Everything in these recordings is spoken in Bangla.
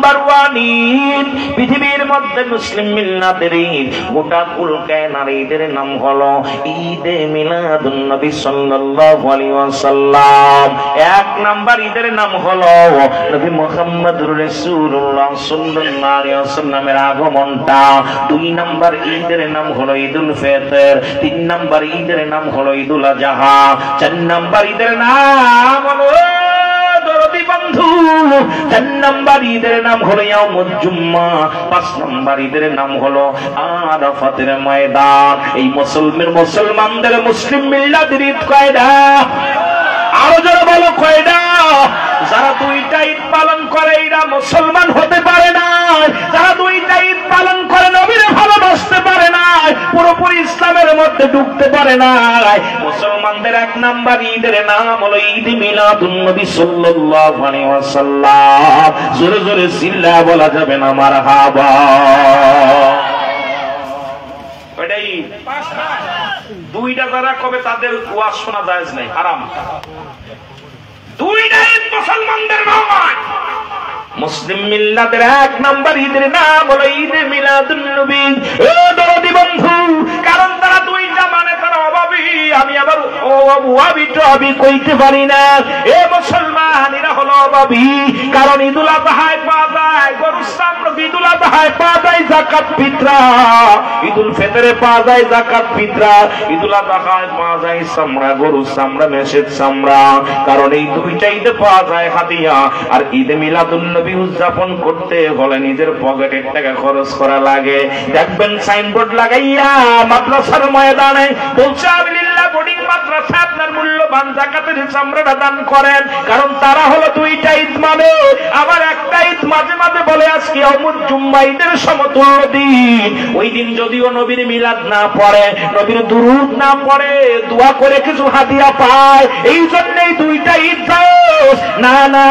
নাম্বার 1 ঈদ, পৃথিবীর মধ্যে মুসলিম মিল্লাতের ঈদ, গোটা কুল কায়নার ঈদের নাম হলো ঈদে মিলাদুন নবী সাল্লাল্লাহু আলাইহি ওয়াসাল্লাম। 1 নাম্বার ঈদের নাম হলো নবী মুহাম্মদুর রাসূলুল্লাহ সাল্লাল্লাহু আলাইহি ওয়াসাল্লামের আগমনটা। 2 নাম্বার ঈদের নাম হলো ঈদুল ফিতর। 3 নাম্বার ঈদের নাম হলো ঈদুল আযহা। 4 নাম্বার ঈদের নাম হলো দরদি বন্ধু। 4 নাম্বার ঈদের নাম হলো ইয়াউমুল জুম্মা। 5 নাম্বার ঈদের নাম হলো আরাফাতের ময়দান। এই মুসলমানদের মুসলিম মিল্লাতের ঈদ কয়টা? আরো যারা বলো কয়টা? যারা 2টা ঈদ পালন করে এরা মুসলমান হতে পারে না। যারা 2টা ঈদ পালন করে নবীরে ভালোবাসতে পারে না, পুরোপুরি ইসলামের মধ্যে ঢুকতে পারে না। মুসলমানদের 1 নাম্বার ঈদের নাম হলো ঈদ মিলাদুন নবী সাল্লাল্লাহু আলাইহি ওয়াসাল্লাম। জোরে জোরে চিল্লা বলা যাবে না মারহাবা। ওইটাই 2টা যারা কবে তাদের ওয়াজ শোনা জায়েজ নাই, হারাম। 2টা ঈদ মুসলমানদের নয়। মুসলিম মিল্লাতের 1 নাম্বার ঈদের নাম হলো ঈদে মিলাদুন নবী। ও দরদি বন্ধু, কারণ তারা 2টা মানে তারা অভাবী। আমি আবার অভাবী কইতে পারি না। এ মুসলমান এরা হলো অভাবী, কারণ ঈদুল আযহায় পাওয়া যায় গরুর চামড়া, ঈদুল আযহায় পাওয়া যায় যাকাত ফিতরা, ঈদুল ফিতরে পাওয়া যায় যাকাত ফিতরা, ঈদুল আযহায় পাওয়া যায় চামড়া, গরুর চামড়া, মেষের চামড়া। কারণ এই 2টা ঈদে পাওয়া যায় হাদিয়া। আর ঈদে মিলাদুন নবী উদযাপন করতে হলে নিজের পকেটের টাকা খরচ করা লাগে। দেখবেন সাইনবোর্ড লাগাইয়া মাদ্রাসার ময়দানে বলছে আবিলিল্লাহ বোর্ডিং মাদ্রাসা আপনার মূল্যবান যাকাতের চামড়াটা দান করেন। কারণ তারা হলো 2টা ঈদ মানে। আবার একটা ঈদ মাঝে মাঝে বলে আজকে ইয়াউমুল জুম্মা, ঈদের সমতুল্য দিন। ওই দিন যদিও নবীর মিলাদ না পড়ে, নবীর দুরূদ না পড়ে, দোয়া করে কিছু হাদিয়া পায়। এই জন্যই 2টা ঈদ না না।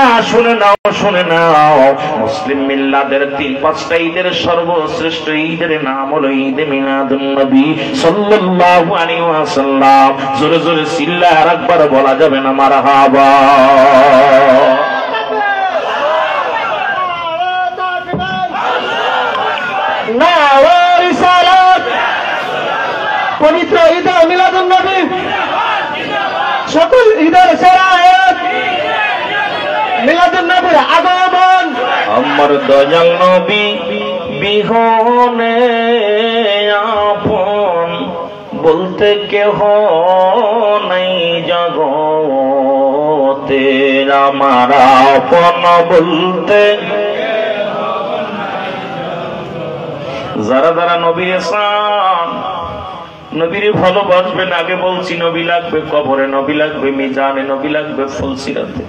শুনে নাও মুসলিম মিল্লাতের 3-5টা ঈদের সর্বশ্রেষ্ঠ ঈদের নাম হলো ঈদে মিলাদুন নবী সাল্লাল্লাহু আলাইহি ওয়াসাল্লাম। জোরে জোরে চিল্লা আরেকবার বলা যাবে না মারহাবা। পবিত্র ঈদে মিলাদুন নবী সকল ঈদের সেরা ঈদ মিলাদুন নবীর আগমন। আমার দয়াল নবী বিহনে আপন বলতে কেহ নাই জগতে, আমার আপন বলতে যারা যারা নবী এসান নবীরে ভালোবাসবেন। আগে বলছি নবী লাগবে কবরে, নবী লাগবে মিজানে, নবী লাগবে ফুলসিরাতে।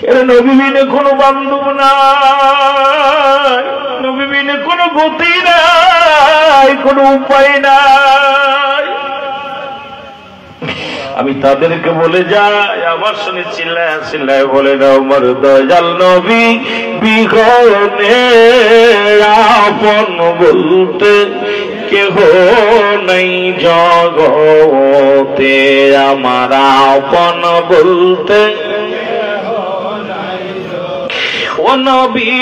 এর নবী বিনে কোনো বান্ধব নাই, নবী বিনে কোনো গতি নাই, কোনো উপায় নাই। আমি তাদেরকে বলে যাই, আবার শুনে চিল্লায় চিল্লায় বলে দাও আমার দয়াল নবী বিহনে আপন বলতে কেহ নাই জগতে, আমার আপন বলতে ও নবী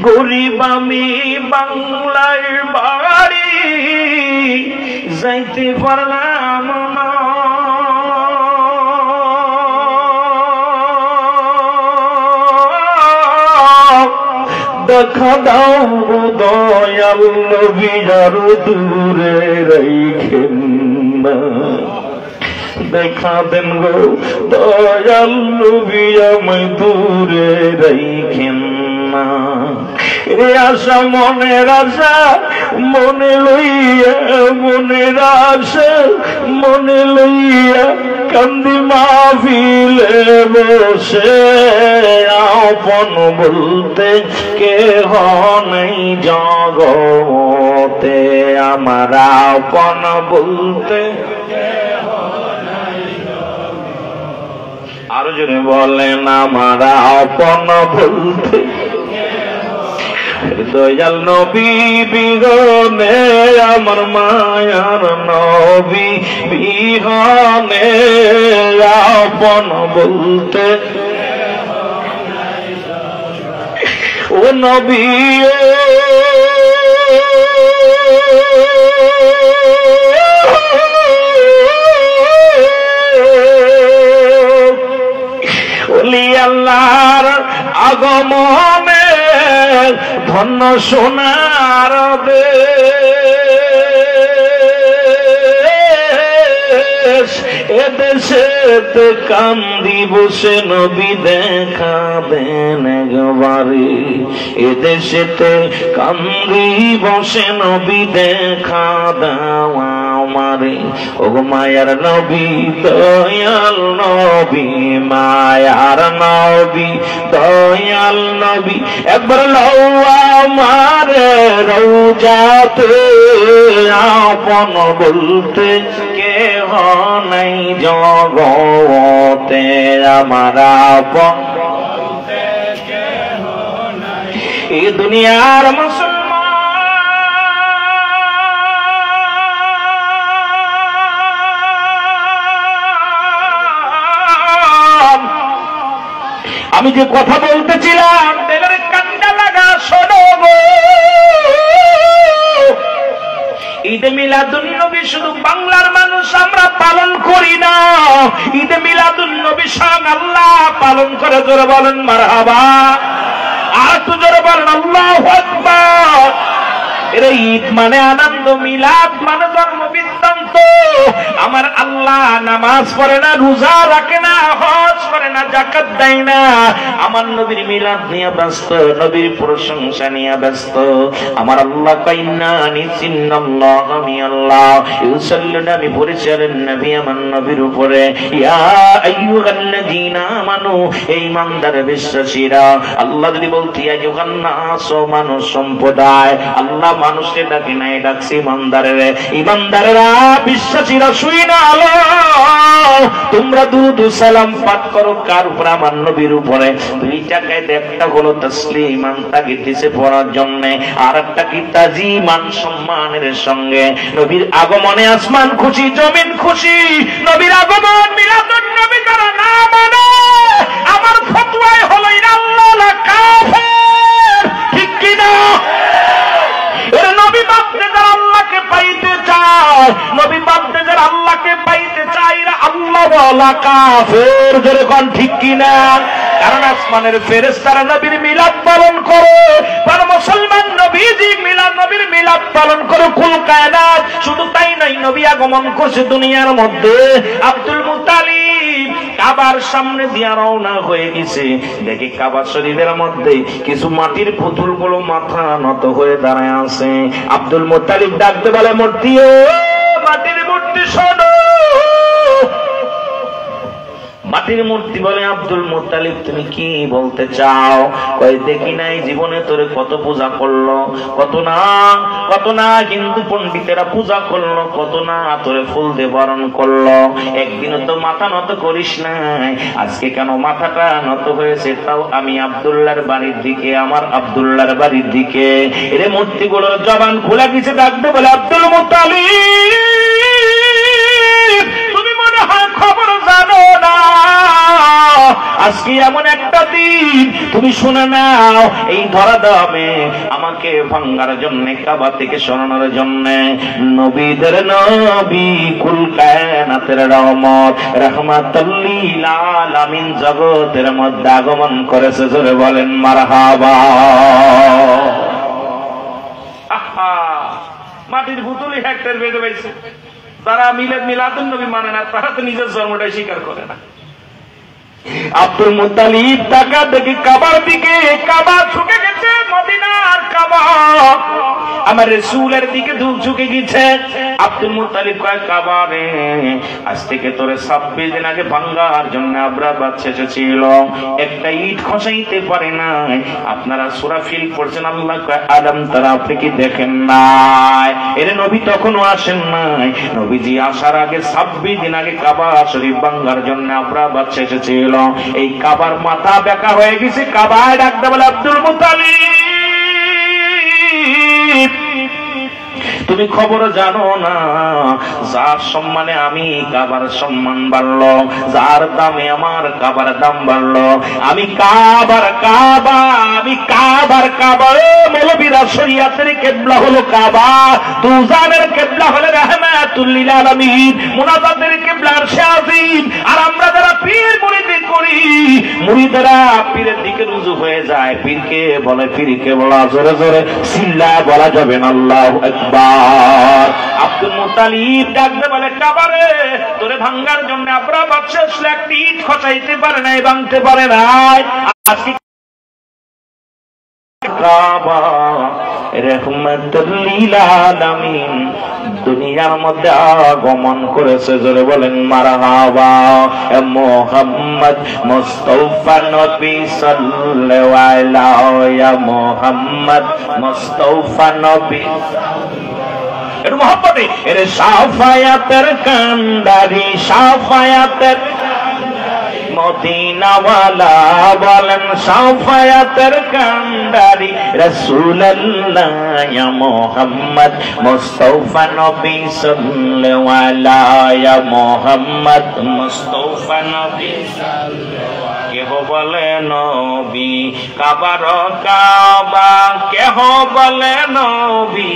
গরিব আমি বাংলার বাড়ি যাইতে পারলাম না, দেখা দাও দয়াল নবী আর দূরে রাইখেন না, দেখা দেন গো দয়াল নবী আমায় দূরে রাইখেন না। রে আশা মনের আশা মনে লইয়া, মনের আশা মনে লইয়া কান্দি মাহফিলে বসে, আপন বলতে কেহ নেই জগতে, আমার আপন বলতে আরো জোরে বলেন আমার আপন বলতে দয়াল নবী বিহনে আমার মায়ার নবী বিহনে আপন বলতে ও নবী ওলি আল্লাহর আগমনে ধন্য সোনার দেশ এদেশেতে কান্দি বসে নবী দেখা দেন একবারে এদেশেতে কান্দি বসে নবী দেখা দেওয়া আমারে ও মায়ার নবী দয়াল নবী মায়ার নবী দয়াল নবী একবার লওয়া আমারে রওজাতে আপন বলতে কেহ নাই জগতে আমার আপন এই দুনিয়ার আমি যে কথা বলতেছিলাম তেলের কান্ডা লাগা শোনো গো ঈদে মিলাদুন নবী শুধু বাংলার মানুষ আমরা পালন করি না ঈদে মিলাদুন নবী স্বয়ং আল্লাহ পালন করে জোরে বলেন মারহাবা আর তো জোরে বলেন আল্লাহু আকবার এর ঈদ মানে আনন্দ মিলাদ মানে জন্ম বৃত্তান্ত আমার আল্লাহ নামাজ পড়ে না রোজা রাখে না হজ করে না যাকাত দেয় না আমার নবীর মিলাদ নিয়ে ব্যস্ত নবীর প্রশংসা নিয়ে ব্যস্ত আমার আল্লাহ কাইন্না নিসিন্নাল্লাহ আমি আল্লাহ ইউসাল্লুনা আমি পরিচালন নবী আমার নবীর উপরে ইয়া আইয়ুহাল্লাযীনা আমানু এই ইমানদার বিশ্বাসীরা আল্লাহ যদি বলতি আইয়ুহান নাস মানুষ সম্প্রদায় আল্লাহ মানুষকে ডাকি নাই ডাকছি ইমানদারেরা ইমানদারেরা বিশ্বাসীরা শুই না আলো তোমরা দুরূদ ও সালাম পাঠ করো কার উপর আমার নবীর উপরে দুইটা কায়দা একটা হলো তাসলিমান তাকে দিছে পড়ার জন্য আর একটা কি তাজিমান সম্মানের সঙ্গে নবীর আগমনে আসমান খুশি জমিন খুশি নবীর আগমন মিলাদুন নবী যারা না মানে আমার ফতোয়ায় হলো ইল্লাল্লাহ কাফের ঠিক কি না এর নবী বাপতে যারা আল্লাহকে পাইতে চায় নবী বাপতে যারা আল্লাহকে পাইতে চায় এরা আল্লাহ ওয়ালা কাফের জোরে কোন ঠিক কি না কারণ আসমানের ফেরেশতারা নবীর মিলাদ পালন করে আর মুসলমান নবীজি মিলাদ নবীর মিলাদ পালন করে কুল কায়নাত শুধু তাই নয় নবী আগমন করছে দুনিয়ার মধ্যে আব্দুল মুত্তালিব কাবার সামনে দিয়া রওনা হয়ে গেছে দেখি কাবা শরীফের মধ্যে কিছু মাটির পুতুলগুলো মাথা নত হয়ে দাঁড়ায় আছে আব্দুল মুত্তালিব ডাকতে বলে মূর্তি ও মাটির মূর্তি শোনো মাটির মূর্তি বলে আব্দুল মুত্তালিব তুমি কি বলতে চাও কই দেখি নাই জীবনে তোরে কত পূজা করলো কত না কিন্তু পণ্ডিতেরা পূজা করলো কত না তোরে ফুল দিয়ে বরণ করলো একদিনও তো মাথা নত করিস নাই আজকে কেন মাথাটা নত হয়েছে তাও আমি আব্দুল্লাহর বাড়ির দিকে আমার আব্দুল্লাহর বাড়ির দিকে এর মূর্তিগুলোর জবান খোলা গেছে ডাকতে বলে আব্দুল মুত্তালিব তুমি মনে হয় খবর জানো না আজকে এমন একটা দিন তুমি শুনে নাও এই ধরা দামে আমাকে ভাঙার জন্য কাবা থেকে সরানোর জন্য নবীদের নবী কুল কায়নাতের রহমত রাহমাতুল লিল আলামিন জগতের মধ্যে আগমন করেছে জোরে বলেন মারহাবা আহা মাটির পুতুলই হেক্টর বেঁধে পাইছে যারা মিলাদুন নবী মানে না তারা তো নিজের জন্মটাই স্বীকার করে না আব্দুল মুত্তালিব টাকা দেখি কাবার দিকে কাবা ঝুঁকে গেছে মদিনার কাবা আমার রাসূলের দিকে ঝুঁকে গেছে আব্দুল মুত্তালিব কয় কাবা রে আজ থেকে তোরে 26 দিন আগে ভাঙার জন্য আবরা বাদশা এসেছিল একটা ইট খসাইতে পারে না আপনারা সূরা ফিল পড়ছেন আল্লাহ কয় আদম তারা আপনি কি দেখেন নাই এর নবী তখনও আসেন নাই নবীজি আসার আগে 26 দিন আগে কাবা শরীফ ভাঙার জন্য আবরা বাদশা এসেছিল এই কাবার মাথা বেঁকা হয়ে গেছে কাবায় ডাকতে বলে আব্দুল মুত্তালিব তুমি খবর জানো না, যার সম্মানে আমি কাবার সম্মান বাড়লো, যার দামে আমার কাবার দাম বাড়লো। আমি কাবার কাবা, আমি কাবার কাবা। মৌলবীরা শরিয়াতের কিবলা হলো কাবা, তুজানের কিবলা হলো রাহমাতুল লিল আলামিন, মুনাজাতের কিবলা আরশে আজিম। আর আমরা যারা পীর মুরিদি করি, মুরিদরা পীরের দিকে রুজু হয়ে যায়। পীরকে বলে, পীরকে বলা জোরে জোরে সিল্লা বলা যাবে না, আল্লাহু আকবার। আব্দুল মুত্তালিব ডাকতে বলে, কাবারে তোরে ভাঙ্গার জন্য আমরা বাদশা একটি ইট খসাইতে পারে নাই, ভাঙতে পারে নাই। আজকে কাবা রহমাতুল লিল আলামিন দুনিয়ার মধ্যে আগমন করেছে, জোরে বলেন মারহাবা। মুহাম্মদ মুস্তাফা নবী সাল্লাল্লাহু আলাইহি মুহাম্মদ মুস্তাফা নবী। এর মোহাম্মদে এর শাফায়াতের কান্ডারি, শাফায়াতের মদিনাওয়ালা বলেন শাফায়াতের কান্ডারি রাসূলুল্লাহ ইয়া মুহাম্মদ মুস্তাফা নবী সাল্লাল্লাহু আলাইহি মুহাম্মদ মুস্তাফা নবী কেহ বলে নবী কাবার কাবা, কেহ বলে নবী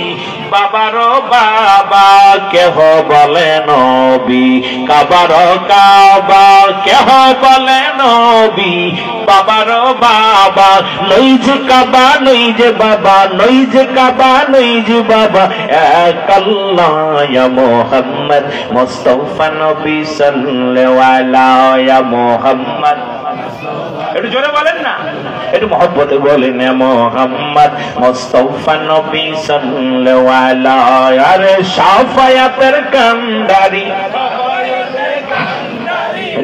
বাবার বাবা, কেহ বলে নবী কাবার কাবা, কেহ বলে নবী বাবার বাবা। নই যে কাবা নই যে বাবা, নই যে কাবা নই যে বাবা, এক আল্লাহ ইয়া মুহাম্মদ মুস্তাফা নবী সাল্লাল্লাহু আলাইহি মুহাম্মদ। একটু জোরে বলেন না, একটু মহব্বতে বলেন মুহাম্মদ মুস্তাফা নবী সাল্লাল্লাহু আলাইহি। আরে শাফায়াতের কান্ডারি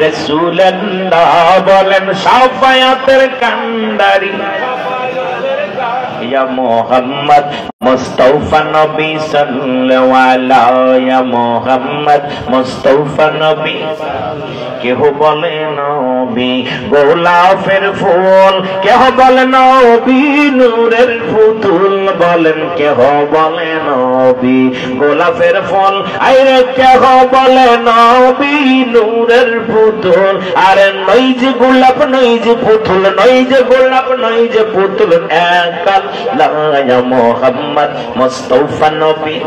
রাসূলুল্লাহ বলেন শাফায়াতের কান্ডারি ইয়া মুহাম্মদ মুস্তাফা নবী সাল্লাল্লাহু আলাইহি মুহাম্মদ মুস্তাফা নবী। কেহ বলে নবী গোলাপের ফুল, কেহ বলে নবী নূরের পুতুল, বলেন কেহ বলে নবী গোলাপের ফুল, আইরে কেহ বলে নবী নূরের পুতুল। আরে নই যে গোলাপ নই যে পুতুল, নই যে গোলাপ নই যে পুতুল, এক আল্লাহ ইয়া মুহাম্মদ মুস্তাফা নবী।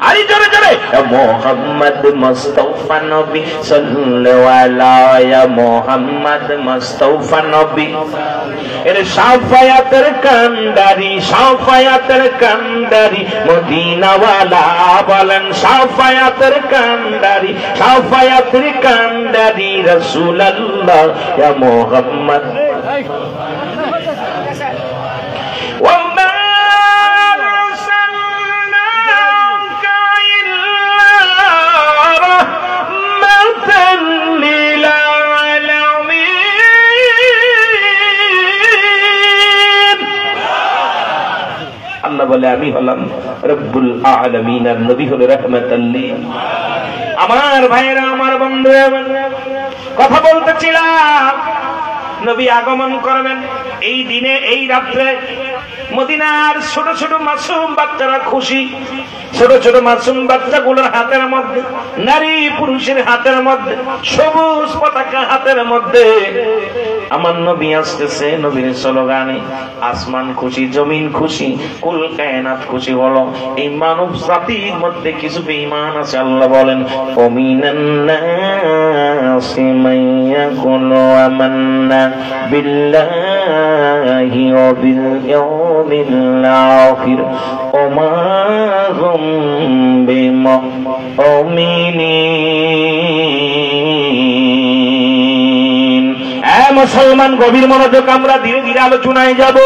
আরে জোরে জোরে মুহাম্মদ মুস্তাফা নবী সাল্লাল্লাহু আলাইহি মুহাম্মদ মুস্তাফা নবী। এর শাফায়াতের কান্ডারি, শাফায়াতের কান্ডারি মদিনাওয়ালা বলেন শাফায়াতের কান্ডারি, শাফায়াতের কান্ডারি রাসূলুল্লাহ ইয়া মুহাম্মদ। বলে আমি হলাম রব্বুল আলামিন, আর নবী হলো রাহমাতাল লিল। আমার ভাইরা, আমার বন্ধুরা, কথা বলতেছিলাম নবী আগমন করবেন এই দিনে, এই রাত্রে। মদিনার ছোট ছোট মাসুম বাচ্চারা খুশি, ছোট ছোট মাসুম বাচ্চাগুলোর হাতের মধ্যে, নারী পুরুষের হাতের মধ্যে সবুজ পতাকা, হাতের মধ্যে আমার নবী আসতেছে। নবীর স্লোগানে আসমান খুশি, জমিন খুশি, কুল কায়নাত খুশি হলো। এই মানব জাতির মধ্যে কিছু বেঈমান আছে, আল্লাহ বলেন ওমিনান নাসি মাইয়াকুলু আমান্না বিল্লাহি ওয়া বিল ইয়াউমিল আখির ওয়া মা হুম বিমুমিনিন। মুসলমান গভীর মনোযোগ, আমরা ধীরে ধীরে আলোচনায় যাব।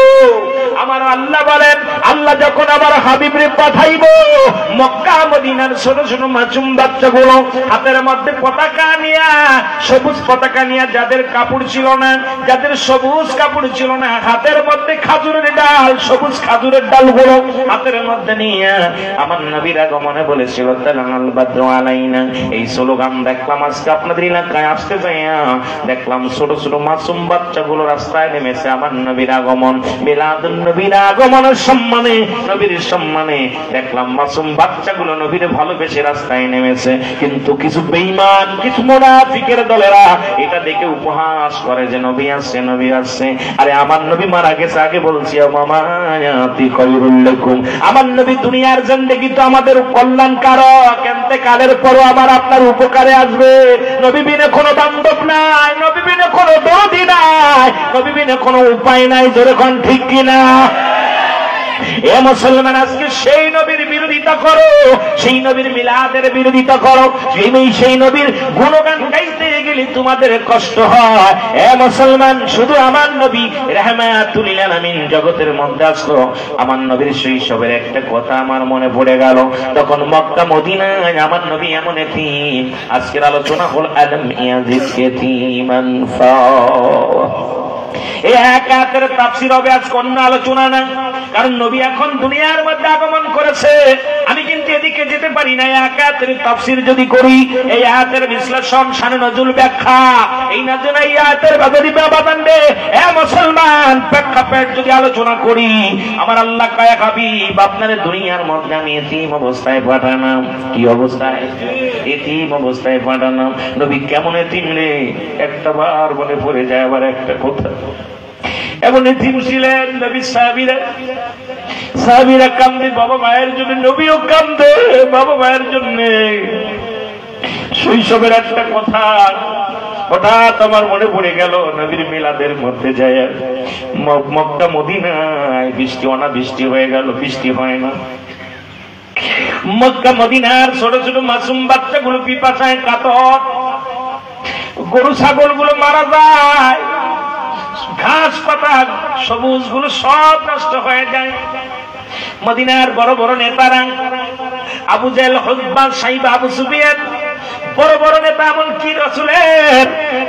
আমার আল্লাহ বলেন, আল্লাহ যখন আবার হাবিবরে পাঠাইব, মক্কা মদিনার ছোট ছোট মাসুম বাচ্চাগুলো হাতের মধ্যে পতাকা নিয়া, সবুজ পতাকা নিয়া, যাদের কাপড় ছিল না, যাদের সবুজ কাপড় ছিল না, হাতের মধ্যে খাজুরের ডাল, সবুজ খাজুরের ডালগুলো হাতের মধ্যে নিয়ে আমার নবীর আগমনে বলেছিল তালাল বাদরু আলাইনা। এই স্লোগান দেখলাম আজকে আপনাদের এলাকায় আসতে যাইয়া, দেখলাম ছোট ছোট মাসুম বাচ্চাগুলো রাস্তায় নেমেছে। আমার নবীর আগমন, মিলাদুন নবী নবীর আগমনের সম্মানে, নবীর সম্মানে দেখলাম মাসুম বাচ্চাগুলো নবীর ভালোবেসে রাস্তায় নেমেছে। কিন্তু কিছু বেঈমান, কিছু মুনাফিকের দলেরা এটা দেখে উপহাস করে যে নবী আসছে, নবী আসছে। আরে আমার নবী মারা গেছে, আগে বলছি মামায়াতি খায়রুল লাকুম, আমার নবী দুনিয়ার জিন্দেগি তো আমাদের কল্যাণকারক, ইন্তেকালের পরও আমার আপনার উপকারে আসবে। নবী বিনে কোনো বান্ধব নাই, নবী বিনে কোনো দরদি নাই, নবী বিনে কোনো উপায় নাই। জোরে কোন ঠিক কিনা? এ মুসলমান, আজকে সেই নবীর বিরোধিতা করো, সেই নবীর মিলাদের বিরোধিতা করো, সেই নবীর গুণগান গাইতে গেলে তোমাদের কষ্ট হয়। এ মুসলমান, শুধু আমার নবী রাহমাতুল লিল আলামিন জগতের মধ্যে আসলো, আমার নবীর শৈশবের একটা কথা আমার মনে পড়ে গেল। তখন মক্কা মদিনায় আমার নবী এমন এতিম। আজকের আলোচনা হল আলম ইয়াজিদ ইয়াতীমান ফা। এই এক আয়াতের তাফসীর হবে আজ কোন আলোচনা না, কারণ নবী এখন দুনিয়ার মধ্যে আগমন করেছে। আমি কিন্তু এদিকে যেতে পারি না। এক আয়াতের তাফসীর যদি করি, এই আয়াতের বিশ্লেষণ, শানে নজুল, ব্যাখ্যা, এই না জন্য এই আয়াতের বাদরি বাবাদান দে। এ মুসলমান, প্রেক্ষাপট যদি আলোচনা করি, আমার আল্লাহ কায়া হাবিব আপনার দুনিয়ার মধ্যে আমি এতিম অবস্থায় পাঠালাম। কি অবস্থায়? এতিম অবস্থায় পাঠালাম। নবী কেমন এতিম রে, একটা বার মনে পড়ে যায় আবার একটা কথা। এমন এতিম ছিলেন নবী। সাহাবীরা কান্দে বাবা মায়ের জন্য, নবীও কান্দে বাবা মায়ের জন্য। শৈশবের একটা কথা হঠাৎ আমার মনে পড়ে গেল। নবীর মিলাদের মধ্যে যায় মক্কা মদিনায় বৃষ্টি, অনাবৃষ্টি হয়ে গেল, বৃষ্টি হয় না। মক্কা মদিনার ছোট ছোট মাসুম বাচ্চাগুলো পিপাসায় কাতর, গরু ছাগল গুলো মারা যায়, ঘাস পাতা সবুজ গুলো সব নষ্ট হয়ে যায়। মদিনার বড় বড় নেতারা, আবু জেহেল, উতবা, সাইবা, আবু সুফিয়ান, বড় বড় নেতা, এমনকি রাসূলের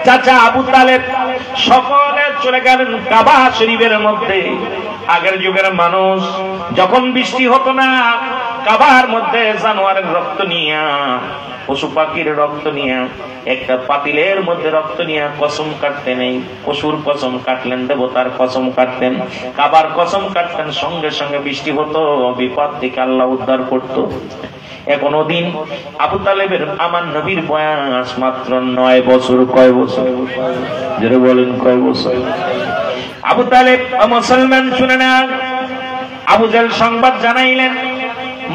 চাচা আবু তালেব, সকলে চলে গেলেন কাবা শরীফের মধ্যে। আগের যুগের মানুষ যখন বৃষ্টি হতো না, কাবার মধ্যে জানোয়ারের রক্ত নিয়ে, পশু পাখির রক্ত নিয়ে, একটা পাতিলের মধ্যে রক্ত নিয়ে কসম কাটতেন। এই পশুর কসম কাটলেন, দেবতার কসম কাটতেন, কাবার কসম কাটতেন। সঙ্গে সঙ্গে বৃষ্টি হতো, বিপদ থেকে আল্লাহ উদ্ধার করত। এখনো দিন আবু তালেবের, আমার নবীর বয়স মাত্র 9 বছর। কয় বছর? যারা বলেন কয় বছর? আবু তালেব মুসলমান শুনে না, আবু জেহেল সংবাদ জানাইলেন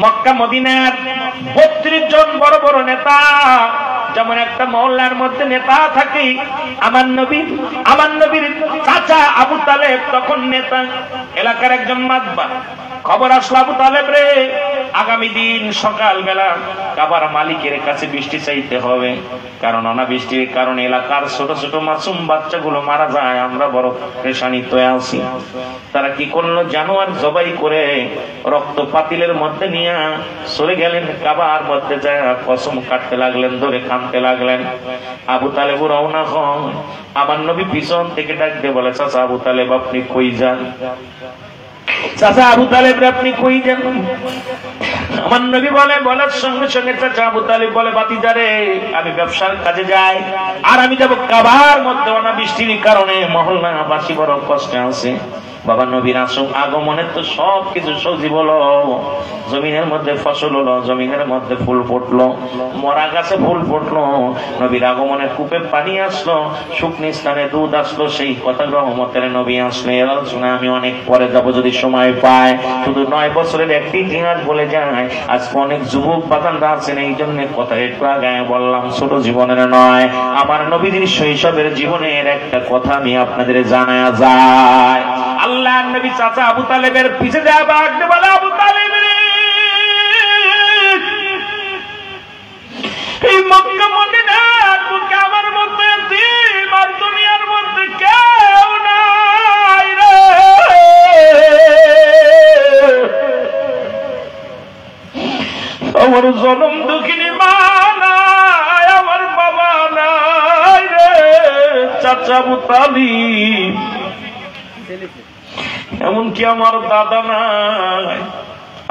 মক্কা মদিনার 32 জন বড় বড় নেতা, যেমন একটা মহল্লার মধ্যে নেতা থাকে, আমার নবীর চাচা আবু তালেব তখন নেতা, এলাকার একজন মাতবার। খবর আসলো আবু তালেব রে, আগামী দিন সকাল বেলা কাবার মালিকের কাছে বৃষ্টি চাইতে হবে, কারণ অনাবৃষ্টির কারণে এলাকার ছোট ছোট মাসুম বাচ্চাগুলো মারা যায়, আমরা বড় পেরেশানিতে আছি। তারা কি করলো, জানোয়ার জবাই করে রক্ত পাতিলের মধ্যে নিয়ে চলে গেলেন কাবার মধ্যে, যায় কসম কাটতে লাগলেন, ধরে কাঁদতে লাগলেন। আবু তালেব রওনা হন। আমার নবী পিছন থেকে ডাক দিয়ে বলে, চাচা আবু তালেব আপনি কই যান? চাচা আবু তালেব আপনি কই যান? আমার নবী বলার সঙ্গে সঙ্গে চাচা আবু তালেব বলে, ভাতিজারে আমি ব্যবসার কাজে যাই, আর আমি যাব কাবার মধ্যে, অনাবৃষ্টির কারণে মহল্লাবাসী বড় কষ্টে আছে। বাবা নবীর আগমনের তো সবকিছু সজীব হলো, জমিনের মধ্যে ফসল হলো, জমিনের মধ্যে ফুল ফুটলো, মরা গাছে ফুল ফুটলো, নবীর আগমনের কূপে পানি আসলো, শুকনো স্থানে দুধ আসলো, সেই কথা রহমতের নবী আসলো। এর আলোচনা আমি অনেক পরে যাব যদি সময় পায়। শুধু 9 বছরের একটি ইতিহাস বলে যায়। আজকে অনেক যুবক বাতানরা আছেন, এই জন্য কথা একটু আগে বললাম, ছোট জীবনের নয়, আমার নবীর শৈশবের জীবনের একটা কথা আমি আপনাদের জানা যায়। আল্লাহ নবী চাচা আবু তালেবের পিছে যায়, বাগদে বলে, আবু তালেব এই মক্কা মদিনার বুকে আমার মধ্যে দিন আর দুনিয়ার মধ্যে কেউ নাই রে। আমার জনম দুঃখিনী মা নাই, আমার বাবা নাই রে, চাচা আবু তালিব, এমনকি আমার দাদা নাই,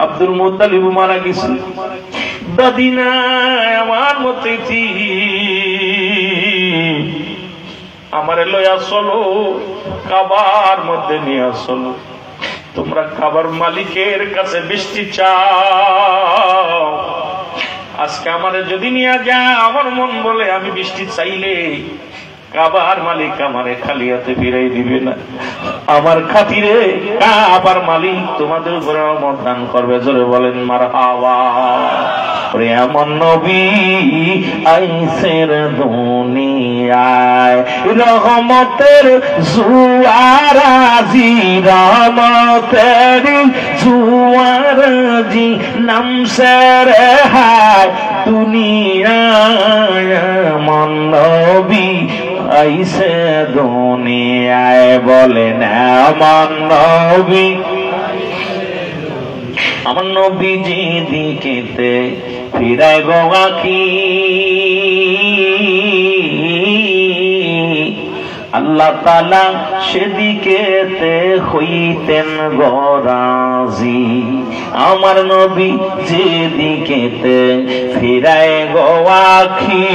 আব্দুল মুত্তালিব মারা গেছে, দাদি নাই, আমার মতে আমারে লইয়া চলো, কাবার মধ্যে নিয়ে চলো। তোমরা খাবার মালিকের কাছে বৃষ্টি চাও। আজকে আমারে যদি নিয়ে যা, আমার মন বলে আমি বৃষ্টি চাইলে কাবার মালিক আমারে খালি হাতে ফিরাই দিবে না। আমার খাতিরে কাবার মালিক তোমাদের উপরে রহমত দান করবে। জোরে বলেন মারহাবা। এমন নবী আইসের দুনিয়ায় রহমতের জুয়ারাজি, রহমতের জুয়ারাজি নামছে রে হায় দুনিয়ায়। এমন নবী আইসে দুনিয়ায়, বলেন আমার নবী। আমার নবী যেদিকেতে ফিরায় গো আঁখি, আল্লাহ তাআলা সেদিকেতে হইতেন গো রাজি। আমার নবী যেদিকেতে ফিরায় গো আঁখি,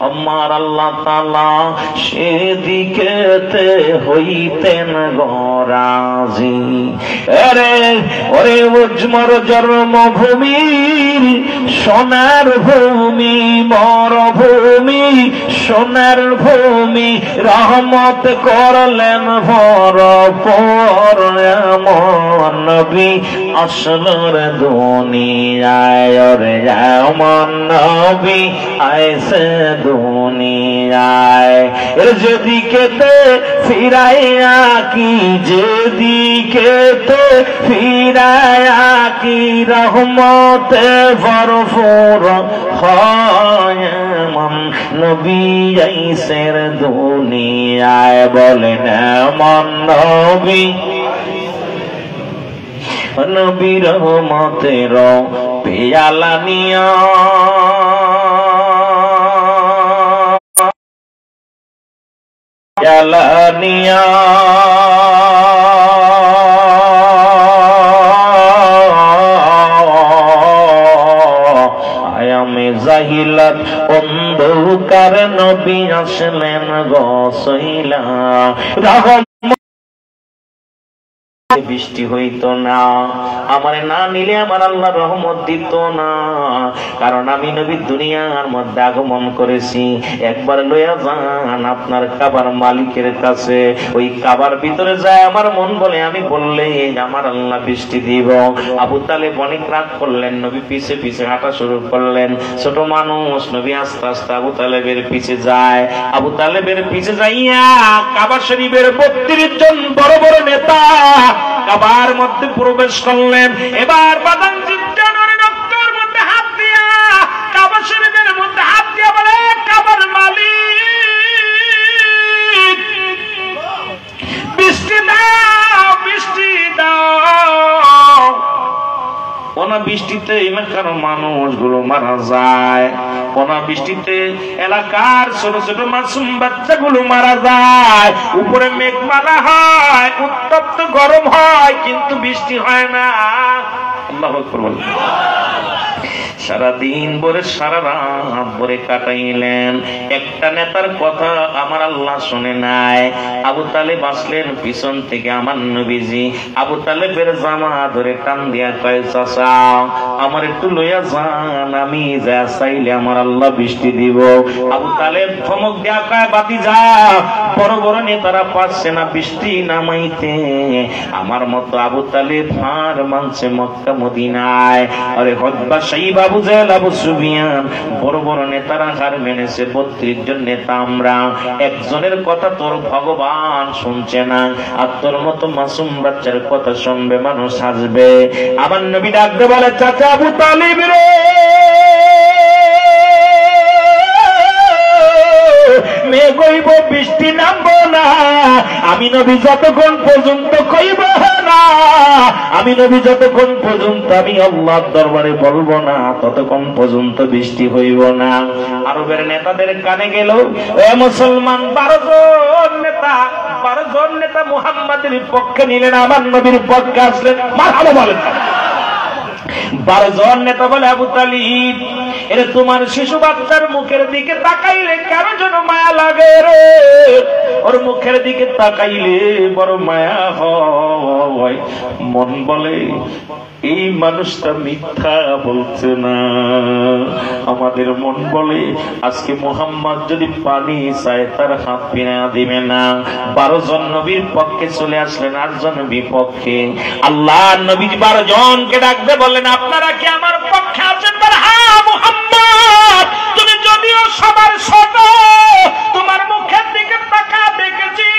আমার আল্লাহ তাআলা সেদিকেতে হইতেন গো রাজি। ওরে উজমর জন্মভূমি, সোনার ভূমি, মরভূমি, সোনার ভূমি, রহমত করলেন ভরপুর। এমন নবী আসলের দুনিয়ায়, রে এমন নবী আইসে দুনিয়ায়। যেদিকেতে ফিরাইয়া কি, যেদিকেতে ফিরাইয়া কি রহমতে ভরপুর হয়। এমন নবী আইসের দুনিয়ায়, বলেন এমন নবী। নবী রহমতের পেয়ালা নিয়া নিয়া আয়ামে জাহিলাত অন্ধকার নবী আসলেন গো সইলা। বৃষ্টি হইতো না, আমারে না নিলে আমার আল্লাহ রহমত দিত না। কারণ আমি নবী দুনিয়ার মধ্যে আগমন করেছি। একবার লইয়া যান আপনার কাবার মালিকের কাছে, ওই কাবার ভিতরে যায় আমার মন বলে আমি বললে আমার আল্লাহ বৃষ্টি দিব। আবু তালেব অনেক রাগ করলেন, নবী পিছে পিছে হাঁটা শুরু করলেন। ছোট মানুষ, নবী আস্তে আস্তে আবু তালেবের পিছে যায়। আবু তালেবের পিছে যাইয়া কাবা শরীফের 32 জন বড় বড় নেতা কাবার মধ্যে প্রবেশ করলেন। এবার বাদান জিজ্ঞানের রক্তের মধ্যে হাত দিয়া কাবা শরীফের মধ্যে হাত দিয়া বলে, কাবার মালিক বৃষ্টি দাও, বৃষ্টি দাও। অনাবৃষ্টিতে এলাকার মানুষগুলো মারা যায়, অনাবৃষ্টিতে এলাকার ছোট ছোট মাসুম বাচ্চাগুলো মারা যায়। উপরে মেঘমালা হয়, উত্তপ্ত গরম হয়, কিন্তু বৃষ্টি হয় না। আল্লাহু আকবার বলেন। সারাদিন ভরে সারা রাত ভরে কাটাইলেন। একটা নেতার কথা আমার আল্লাহ শুনে নাই। আবু তালেব আসলেন পিছন থেকে, আমার নবীজি আবু তালেবের জামা ধরে টান দিয়া কয়, চাচা আমার একটু লইয়া যান, আমি যা চাইলে আমার আল্লাহ বৃষ্টি দিব। আবু তালেব ধমক দেয়া কয়, বাতি যা, বড় বড় নেতারা পারছে না বৃষ্টি নামাইতে, আমার মতো আবু তালেব হার মানছে মক্কা মদিনায়। আরে হতবা সাইব আবু জেহেল আবু সুফিয়ান বড় বড় নেতারা হার মেনেছে। 32 জন নেতা আমরা, একজনের কথা তোর ভগবান শুনছে না, আর তোর মতো মাসুম বাচ্চার কথা শুনবে মানুষ হাসবে। আমার নবী ডাকতে বলে, চাচা আবু তালিব রে, মেঘ হইব বৃষ্টি নামবো না, আমি নবী যতক্ষণ পর্যন্ত কইব না, আমি নবী যতক্ষণ পর্যন্ত আমি আল্লাহর দরবারে বলবো না, ততক্ষণ পর্যন্ত বৃষ্টি হইব না। আরবের নেতাদের কানে গেল, এ মুসলমান 12 জন নেতা মুহাম্মাদের পক্ষে নিলেন, আমার নবীর পক্ষে আসলেন। মারহাবা বলেন। 12 জন নেতা বলে, আবু তালিব এর তোমার শিশু বাচ্চার মুখের দিকে তাকাইলে কারো যেন মায়া লাগে রে, ওর মুখের দিকে তাকাইলে বড় মায়া হয়। মন বলে এই মানুষটা মিথ্যা বলছে না। আমাদের মন বলে আজকে মুহাম্মদ যদি পানি চায় তার হাত পিনা দিবে না। 12 জন নবীর পক্ষে চলে আসলেন 8 জন বিপক্ষে। আল্লাহ নবী 12 জনকে ডাকতে বললেন আপনারা কি আমার পক্ষে আছেন? হ্যাঁ মুহাম্মদ, তুমি যদিও সবার ছোট, তোমার মুখের দিকে তাকা দেখেছি।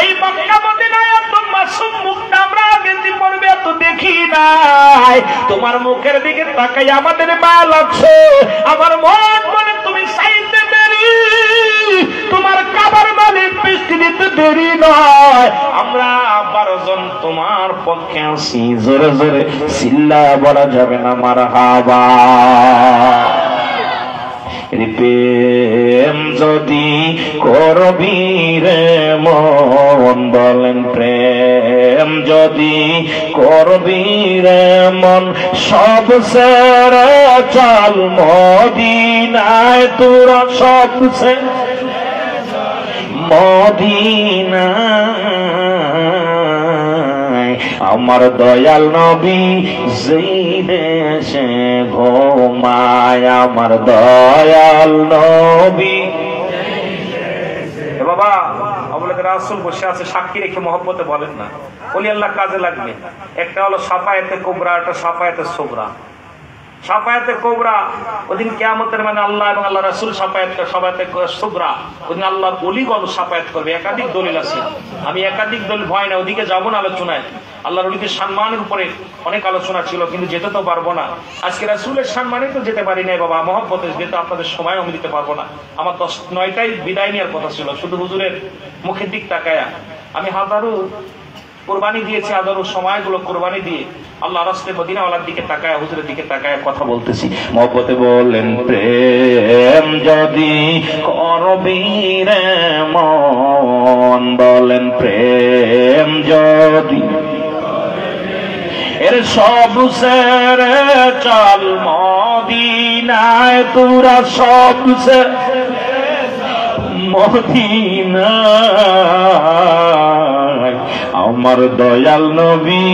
এই মক্কা মদিনায় তোমার মাসুম মুখটা আমরা আগে পড়বে এত দেখি নাই। তোমার মুখের দিকে তাকাই আমাদের মায়া লাগছে। আমার মন বলে তুমি চাইতে দেরি, তোমার কাবার মালিক বৃষ্টি দিতে দেরি নয়। আমরা 12 জন তোমার পক্ষে আছি। জোরে জোরে চিল্লা বলা যাবে না মারহাবা। প্রেম যদি করবি রে মন, বলেন প্রেম যদি করবি রে মন, সব সেরে চল মদিনায় তোরা, সব সে মদিনায় আমার দয়াল নবী যেই দেশে ঘুমায়, আমার দয়াল নবী। বাবা আপনাদের রাসূল বসে আছে, সাক্ষী রেখে মহব্বতে বলেন না, ওলি আল্লাহ কাজে লাগবে। একটা হলো সাফায়েতে কুবরা, একটা সাফায়েতে সুগরা। সাফায়েতে কুবরা ওদিন কিয়ামতের মানে আল্লাহ এবং আল্লাহ রাসূল সাফায়েত করে। সাফায়েতে সুগরা ওদিন আল্লাহর ওলিগণ সাফায়েত করবে। একাধিক দলিল আছে, আমি একাধিক দলিল ভয় না, ওদিকে যাবো না আলোচনায়। আল্লাহর ওলিদের সম্মানের উপরে অনেক আলোচনা ছিল, কিন্তু যেতে তো পারবো না। আজকে রাসূলের সম্মানে তো যেতে পারি নাই বাবা, মহব্বতে যেতে আপনাদের সময় আমি দিতে পারবো না। আমার 10-9টায় বিদায় নেওয়ার কথা ছিল, শুধু হুজুরের মুখের দিক তাকায়া আমি হাজারো কোরবানি দিয়েছি, হাজারো সময়গুলো কোরবানি দিয়ে আল্লাহ রাস্তায় মদিনাওয়ালার দিকে তাকায়, হুজুরের দিকে তাকায় কথা বলতেছি। মহব্বতে বলেন প্রেম যদি করবি রে মন, বলেন প্রেম যদি এর সব সেরে চল মদিনায় তোরা, সব মদিনায় আমার দয়াল নবী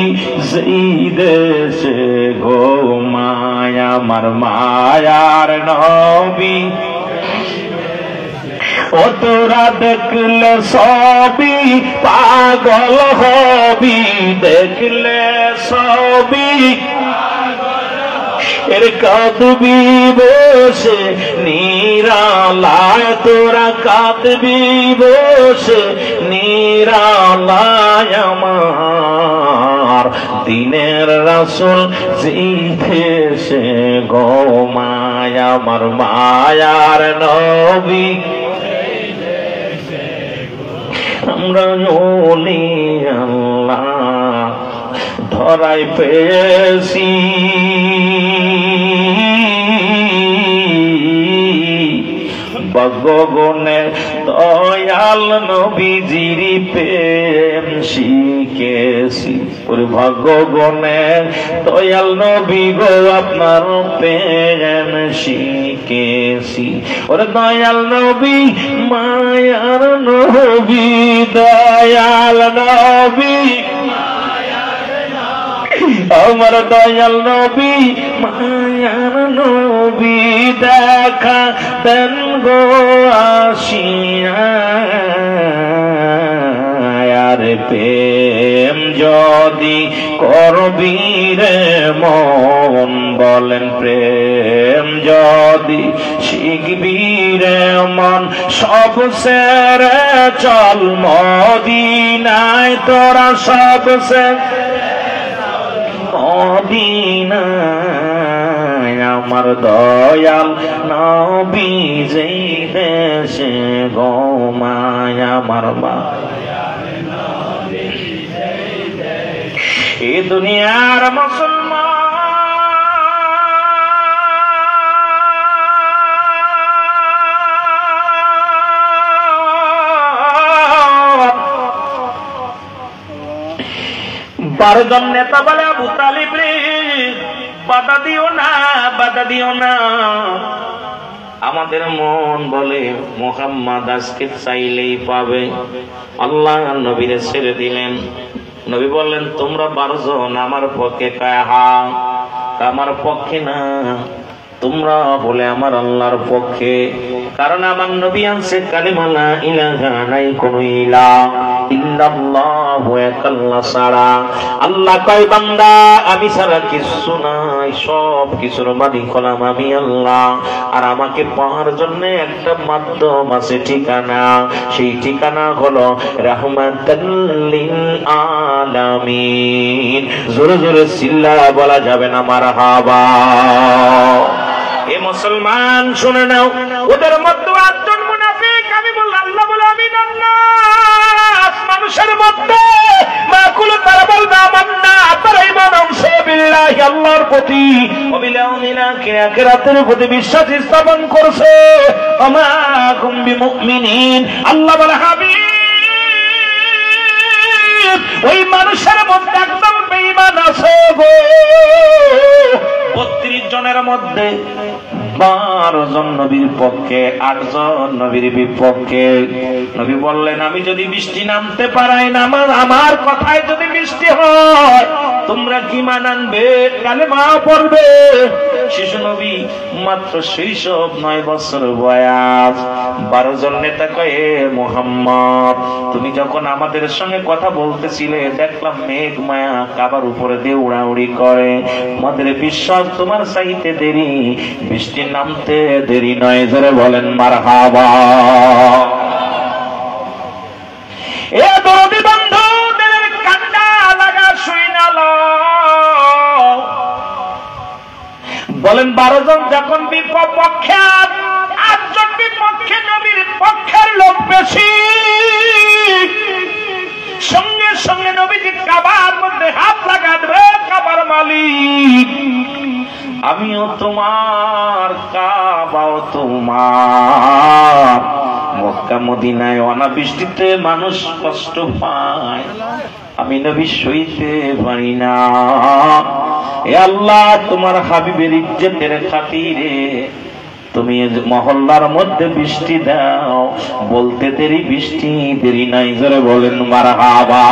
যেই দেশে ঘুমায়, আমার মায়ার নবী। ও তোরা দেখলে সবই পাগল হবি, দেখলে সবই এর কাঁদবি বসে নিরালায়, তোরা কাঁদবি বসে নিরালায়। আমার দিনের রাসূল যেই দেশে ঘুমায়, আমার মায়ার নবী। আমরা ওলি আল্লাহ ধরাই পেয়েছি, ভগবানে দয়াল নবীজির প্রেম শিখেছি। ওরে ভগবানে দয়াল নবী গো আপনার প্রেম শিখেছি। ওরে দয়াল নবী মায়ার নবী, দয়াল নবী আমার দয়াল নবী মায়ার নবী, দেখা দেন গো আসিয়া। আর প্রেম যদি করবি রে মন, বলেন প্রেম যদি শিখবি রে মন, সব সেরে চল মদিনায় তোরা, সব সেরে মদিনায় আমার দয়াল নবী যেই দেশে ঘুমায়, আমার মা। এই দুনিয়ার মুসলমান বারো জন নেতা বলে আবু তালিব রে বাধা দিও না, বাধা দিও না। আমাদের মন বলে মুহাম্মদ আজকে চাইলেই পাবে। আল্লাহ নবীরে ছেড়ে দিলেন। নবী বললেন তোমরা 12 জন আমার পক্ষে কয় হ্যাঁ, আমার পক্ষে না, তোমরা বলে আমার আল্লাহর পক্ষে। কারণ আমার নবী আনছে কালিমা লা ইলাহা নাই কোনো ইলাহ ইল্লাল্লাহু আল্লাহ ছাড়া। আল্লাহ কয় বান্দা আমি ছাড়া কিছু নাই, সব কিছুর মালিক হলাম আমি আল্লাহ। আর আমাকে পাওয়ার জন্য একটা মাধ্যম আছে, ঠিকানা। সেই ঠিকানা হলো রাহমাতাল লিল আলামিন। জোরে জোরে চিল্লা বলা যাবে না মারহাবা। এ মুসলমান শুনে নাও, ওদের মধ্যে 8 জন মুনাফিক। আমি বললাম আল্লাহ বলে আমি নাস মানুষের মধ্যে মাকুল তারা বলবে আমান্না, তারা ঈমান আনছে বিল্লাহি আল্লাহর প্রতি, ওয়া বিল ইয়াউমিল আখির আখিরাতের প্রতি বিশ্বাস স্থাপন করছে। আমা কুম বিমুমিনিন, আল্লাহ বলে হাবিব ওই মানুষের মধ্যে একদম বেঈমান আছে গো। 32 জনের মধ্যে 12 জন নবীর পক্ষে, 8 জন নবীর বিপক্ষে। নবী বললেন আমি যদি বৃষ্টি নামতে পারাই না, আমার কথায় যদি বৃষ্টি হয় তোমরা কি মান আনবে, কালেমা পড়বে। শিশু নবী মাত্র শৈশব, 9 বছর বয়স। 12 জন নেতা কয়ে মুহাম্মদ তুমি যখন আমাদের সঙ্গে কথা বলতেছিলে দেখলাম মেঘ মায়া কাবার উপরে দিয়ে উড়াউড়ি করে, আমাদের বিশ্বাস তোমার চাইতে দেরি, বৃষ্টি নামতে দেরি নয়। জোরে বলেন মারহাবা। এ দরদি বন্ধুদের কান্না লাগা শুইনাল। বলেন 12 জন যখন বিপক্ষে, 8 জন বিপক্ষে, নবীর পক্ষের লোক বেশি। সঙ্গে সঙ্গে নবীজি কাবার মধ্যে হাত লাগাবে, কাবার মালিক আমিও তোমার, কাবাও তোমার। মক্কা মদিনায় অনাবৃষ্টিতে মানুষ কষ্ট পায়, আমি নবী সইতে পারি না। এ আল্লাহ তোমার হাবিবের ইজ্জতের খাতিরে তুমি মহল্লার মধ্যে বৃষ্টি দাও, বলতে দেরি বৃষ্টি দেরি নাই। জোরে বলেন মারহাবা।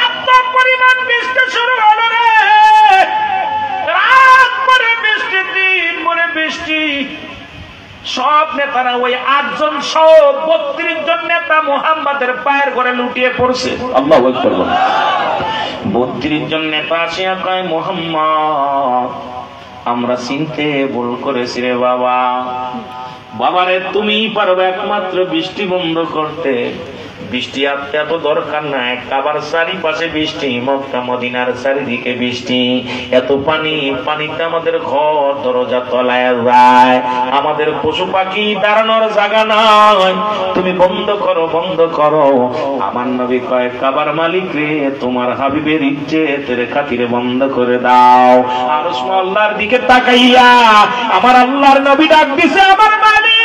এত পরিমাণ বৃষ্টি শুরু হলো রে, রাত পরে বৃষ্টি, দিন পরে বৃষ্টি। সব নেতারা ওই 8 জন সহ 32 জন নেতা মুহাম্মাদের পায়ের ঘরে লুটিয়ে পড়ছে। আল্লাহু আকবার বলেন। 32 জন নেতা আসিয়া কয় মুহাম্মদ আমরা চিনতে ভুল করেছি রে বাবা। বাবারে তুমি পারবে একমাত্র বৃষ্টি বন্ধ করতে। বৃষ্টি আসতে এত দরকার নাই, কাবার চারিপাশে বৃষ্টি, মক্কা মদিনার চারিদিকে বৃষ্টি। এত পানি, পানিতে আমাদের ঘর দরজা তলায় যায়, আমাদের পশু পাখি দাঁড়ানোর জায়গা নাই। তুমি বন্ধ করো, বন্ধ করো। আমার নবী কয় কাবার মালিক রে, তোমার হাবিবের ইজ্জতের খাতিরে বন্ধ করে দাও। আর আল্লাহর দিকে তাকাইয়া আমার আল্লাহর নবী ডাক দিছে, আমার মালিক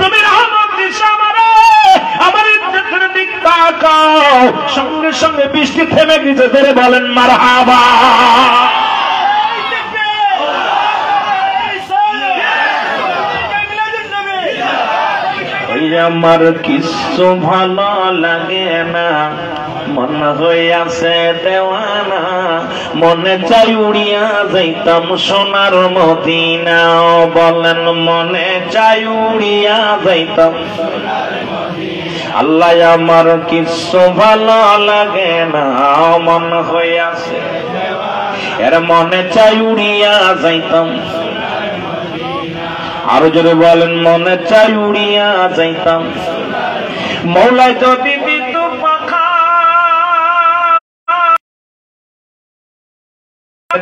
তুমি রহমত দিছো আমারে, আমার ইজ্জতের দিক তাকাও। সঙ্গে সঙ্গে বৃষ্টি থেমে গেছে। ধরে বলেন মারহাবা। ওই আমার কিছু ভালো লাগে না, মন হইয়াছে দেওয়ানা, মনে চাই উড়িয়া যাইতাম সোনার মদিনা। বলেন মনে চাই উড়িয়া যাইতাম। আল্লাহ আমার কিছু ভালো লাগে না, মন হইয়াছে, এর মনে চাই উড়িয়া যাইতাম। আরো জোরে বলেন মনে চাই উড়িয়া যাইতাম। মৌলাই যদি দিত পাখা,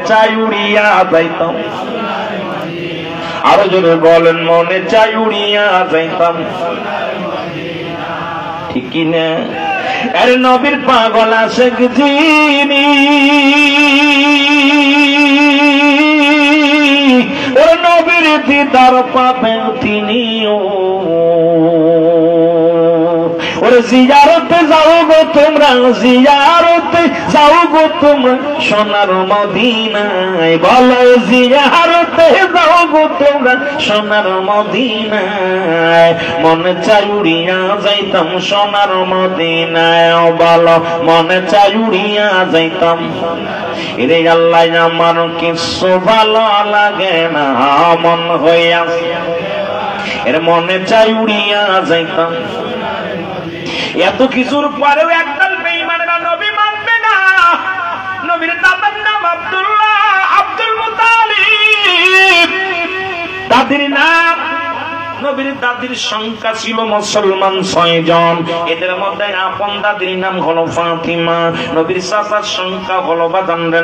চাই উড়িয়া যাইতাম। আরো জোরে বলেন মনে চাই উড়িয়া যাইতাম। ঠিক না? আরে নবীর পাগল আছে যিনি, ওর নবীর দিদার পাবেন তিনি। ওরে জিয়ারতে যাও গো তোমরা, জিয়ারতে যাও গো তোমরা সোনার মদিনায়, বলো জিয়ারতে যাও গো তোমরা সোনার মদিনায়, মনে চাই উড়িয়া যাইতাম সোনার মদিনায়, বলো মনে চাই উড়িয়া যাইতাম। এরে আল্লাহ আমার কিছু ভালো লাগে না মন হইয়া, এর মনে চাই উড়িয়া যাইতাম। এত কিছুর পরেও একদল বেঈমানেরা নবী মানবে না। নবীর দাদার নাম আব্দুল্লাহ, আব্দুল মুতালিব দাদির নাম। নবীর দাদির সংখ্যা ছিল মুসলমান 6 জন। এদের মধ্যে আপন দাদির নাম হলো ফাতিমা। নবীর চাচার সংখ্যা হলো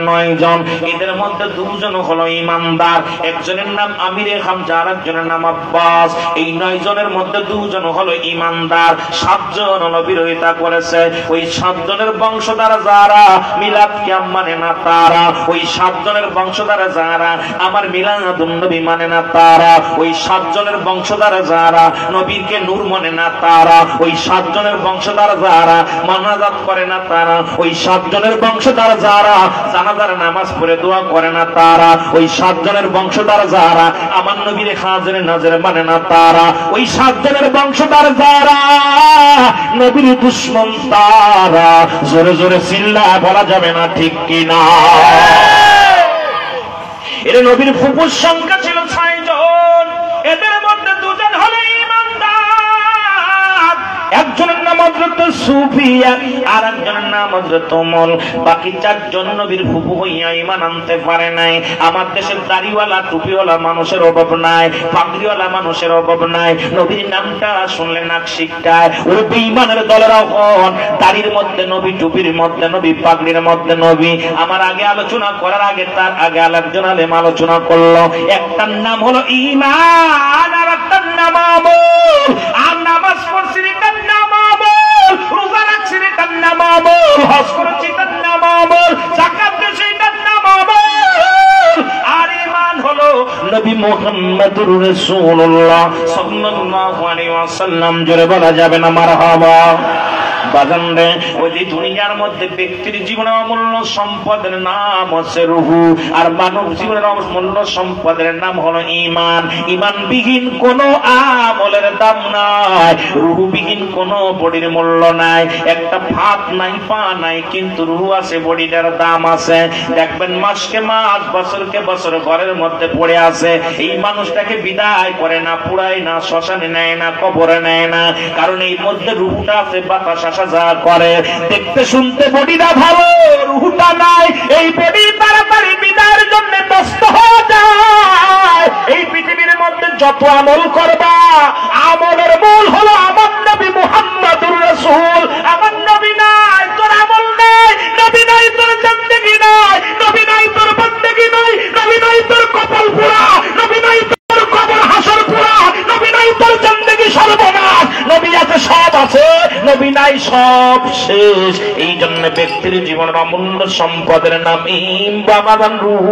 9 জন। এদের মধ্যে 2 জন হলো ইমানদার, একজনের নাম আমিরে হামজা আর একজনের নাম আব্বাস। এই 9 জনের মধ্যে 2 জন হলো ইমানদার, 7 জন হলো বিরোধিতা করেছে। ওই 7 জনের বংশধর যারা মিলাদ কিয়াম মানে না তারা, ওই 7 জনের বংশধর যারা আমার মিলাদুন নবী মানে না তারা, ওই 7 জনের বংশধর যারা নবীকে নূর মানে না তারা, ওই 7 জনের বংশধর যারা মানাজাত করে না তারা, ওই 7 জনের বংশধর যারা জানাজার নামাজ পড়ে দোয়া করে না তারা, ওই 7 জনের বংশধর যারা আমার নবীর হাজির নাজির মানে না তারা, ওই 7 জনের বংশধর যারা নবীর দুশমন তারা। জোরে জোরে চিল্লায় বলা যাবে না ঠিক কিনা? এর নবীর ফুফুর সংখ্যা ছিল 6 জন। এদের মধ্যে 2 জন হলো ইমানদার, একজনের নাম হযরত সুফিয়া আর একজনের নাম হযরত উমর। বাকি 4 জন নবীর ফুফু হইয়া ঈমান আনতে পারে নাই। আমার দেশের দাড়িওয়ালা টুপিওয়ালা মানুষের অভাব নাই, পাগড়িওয়ালা মানুষের অভাব নাই। নবীর নামটা শুনলে নাক শিকটায়। ওই বেঈমানের দলেরা হন দাড়ির মধ্যে নবী, টুপির মধ্যে নবী, পাগড়ির মধ্যে নবী। আমার আগে আলোচনা করার আগে তার আগে আরেকজন আলেম আলোচনা করলো। একটার নাম হলো ঈমান আর একটার নাম আমল। আর নামাজ পড়ছি তার নাম আমল, রোজা রাখছি তার নাম আমল, হজ করেছি তার নাম আমল, যাকাত দিয়েছি তার নাম আমল। আর ঈমান হলো নবী মুহাম্মদুর রাসূলুল্লাহ সাল্লাল্লাহু আলাইহি ওয়াসাল্লাম। জোরে বলা যাবে না মারহাবা? বাজান রে, ওই যে দুনিয়ার মধ্যে ব্যক্তির জীবনের অমূল্য সম্পদের নাম হচ্ছে রূহু, আর মানব জীবনের অমূল্য সম্পদের নাম হলো ঈমান। ঈমানবিহীন কোনো আমলের দাম নাই, রূহবিহীন কোনো বডির মূল্য নাই। একটা ভাত নাই, পা নাই, কিন্তু রূহ আছে, বডিটার দাম আছে। দেখবেন মাসকে মাস, বছরকে বছর ঘরের মধ্যে পড়ে আছে। এই মানুষটাকে বিদায় করে না, পুরায় না, শ্মশানে নেয় না, কবরে নেয় না, কারণ এই মধ্যে রূহটা আছে। বাতাস আসা যা করে, দেখতে শুনতে বডিটা ভালো, রূহটা নাই। এই বডি তাড়াতাড়ি বিদায়ের জন্য ব্যস্ত হয়ে যায়। এই পৃথিবীর মধ্যে যত আমল করবা, আমলের মূল হলো আমার নবী মুহাম্মদুর রাসূল। আমার নবী নাই তোর আমল নাই, নবী নাই তোর জিন্দেগি নাই, নবী নাই তোর বন্দেগি নাই, নবী নাই তোর কপাল পুরা, নবী নাই তোর কবর হাসর পুরা, নবী নাই তোর জিন্দেগি সর্বনাশ। নবী আছে, সব আছে, নবী নাই সব শেষ। এই জন্য ব্যক্তির জীবনের অমূল্য সম্পদের নাম বাবাদান রূহ,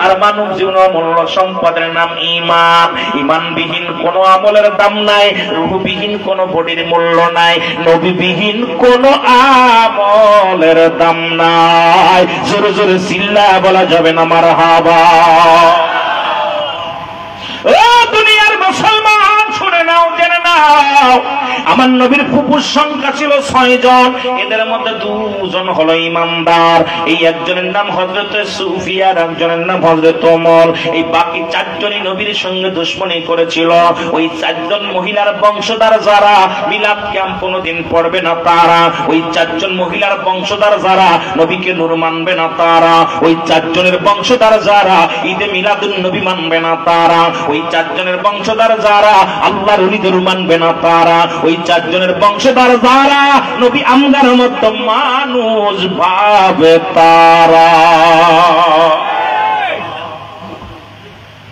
আর মানব জীবনের অমূল্য সম্পদের নাম ঈমান। ঈমানবিহীন কোনো আমলের দাম নাই, রূহবিহীন কোনো বডির মূল্য নাই, নবীবিহীন কোনো আমলের দাম নাই। জোরে জোরে চিল্লায় বলা যাবে না মারহাবা? ও দুনিয়ার মুসলমান, শুনে নাও, জেনে নাও, আমার নবীর ফুফুর সংখ্যা ছিল 6 জন। এদের মধ্যে 2 জন হলো ইমানদার। এই একজনের নাম হযরত সুফিয়া আর একজনের নাম হযরত ওমর। এই বাকি 4 জনই নবীর সঙ্গে দুশমনী করেছিল। ওই 4 জন মহিলার বংশধর যারা মিলাদ কিয়াম কোনোদিন পড়বে না তারা, ওই 4 জন মহিলার বংশধর যারা নবীকে নূর মানবে না তারা, ওই 4 জনের বংশধর যারা ঈদে মিলাদুন নবী মানবে না তারা, ওই 4 জনের বংশধর যারা আল্লাহর ওলিদের মানবে না তারা, ওই 4 জনের বংশধর যারা নবী আমগার মতো মানুষ ভাবে তারা।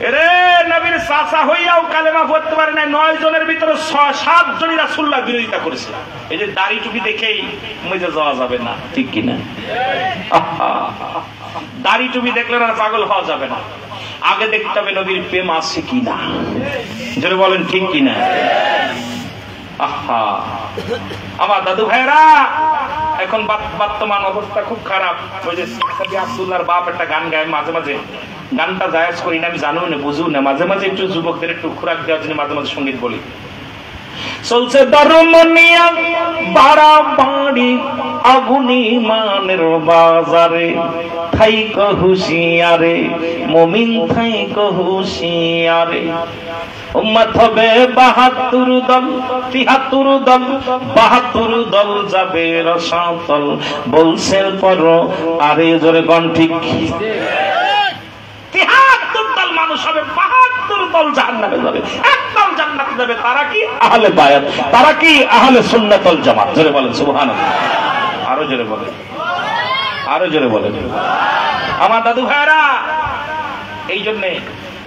এরে নবীর চাচা হইয়াও কালেমা পড়তে পারে না 9 জনের ভিতরে 7 জনই রাসূলুল্লাহ বিরোধিতা করেছে। এই যে দাড়ি টুপি দেখেই মজা যাওয়া যাবে না, ঠিক কিনা? দাড়ি টুপি দেখলে না পাগল হওয়া যাবে না, আগে দেখতে হবে নবীর প্রেম আছে কিনা। জোরে বলেন ঠিক কিনা? আহা আমার দাদু ভাইরা এখন বর্তমান অবস্থা খুব খারাপ। ওই যে আব্দুল্লাহর বাপ একটা গান গায়, মাঝে মাঝে গানটা জায়েজ করি না, আমি জানিও না বুঝু না, মাঝে মাঝে একটু যুবকদের একটু খোরাক দেওয়ার জন্য মাঝে মাঝে সঙ্গীত বলি। চলছে দরমনিয়া বাড়াবাড়ি আগুনি মানের বাজারে, থাই কহুশিয়ারে মুমিন থাই কহুশিয়ারে। উম্মত হবে ৭২ দল ৭৩ দল ৭২ দল যাবে রসাতল, বলছেন পর আরে জোরে গণ ঠিক। ৭৩ দল মানুষ হবে, ৭২ দল জাহান্নামে যাবে, এক দল জান্নাতে যাবে। তারা কি আহলে বায়াত, তারা কি আহলে সুন্নাত ওয়াল জামাত। জোরে বলেন সুবহানাল্লাহ, আরো জোরে বলেন, আরো জোরে বলেন। আমার দাদু ভাইরা এই জন্য